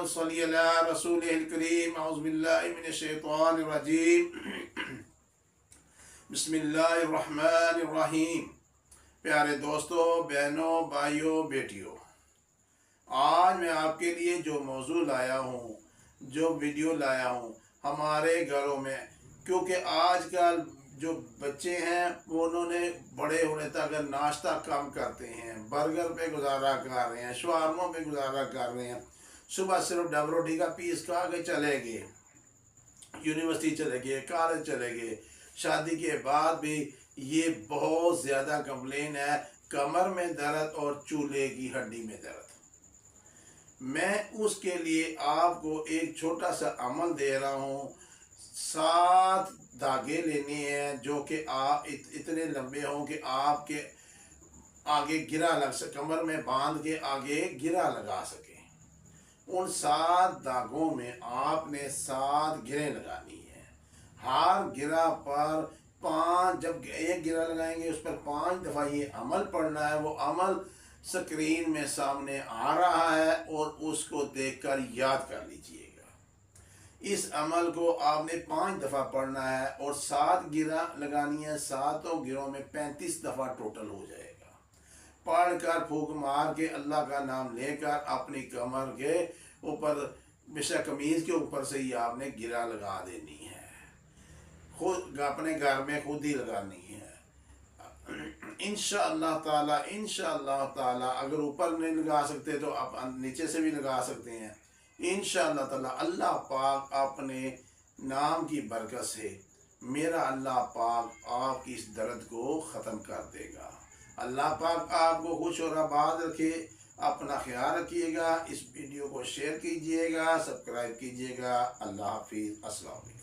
सल्ली अला रसूलिल करीम औज़ु बिल्लाहि मिनश शैतानिर रजीम बिस्मिल्लाहिर रहमानिर रहीम। प्यारे दोस्तों, बहनों, भाइयों, बेटियों, आज मैं आपके लिए जो मौजू लाया हूँ, जो वीडियो लाया हूँ, हमारे घरों में, क्योंकि आजकल जो बच्चे हैं उन्होंने बड़े होने तक अगर नाश्ता कम करते हैं, बर्गर पे गुजारा कर रहे हैं, शवारमों पे गुजारा कर रहे हैं, सुबह सिर्फ डब रोटी का पीस खा के चले गए, यूनिवर्सिटी चले गए, कॉलेज चले गए, शादी के बाद भी ये बहुत ज़्यादा कंप्लेन है, कमर में दर्द और चूल्हे की हड्डी में दर्द। मैं उसके लिए आपको एक छोटा सा अमल दे रहा हूँ। 7 धागे लेने हैं जो कि आप इतने लंबे हों कि आपके आगे गिरा लग सके, कमर में बांध के आगे गिरा लगा सके। उन 7 धागों में आपने 7 गिरें लगानी है। हर गिरा पर 5, जब एक गिरा लगाएंगे उस पर 5 दफ़ा ये अमल पढ़ना है। वो अमल स्क्रीन में सामने आ रहा है और उसको देखकर याद कर लीजिएगा। इस अमल को आपने 5 दफ़ा पढ़ना है और 7 गिरा लगानी है। 7 गिरों में 35 दफ़ा टोटल हो जाएगा। पढ़कर फूंक मार के अल्लाह का नाम लेकर अपनी कमर के ऊपर, बेशक कमीज़ के ऊपर से ही आपने गिरा लगा देनी है। खुद अपने घर में खुद ही लगानी है। इंशाअल्लाह ताला अगर ऊपर नहीं लगा सकते तो आप नीचे से भी लगा सकते हैं। इंशाअल्लाह ताला अल्लाह पाक अपने नाम की बरकत से मेरा अल्लाह पाक आपकी इस दर्द को ख़त्म कर देगा। अल्लाह पाक आपको खुश और आबाद रखे। अपना ख्याल रखिएगा। इस वीडियो को शेयर कीजिएगा, सब्सक्राइब कीजिएगा। अल्लाह हाफिज़। अस्सलाम वालेकुम।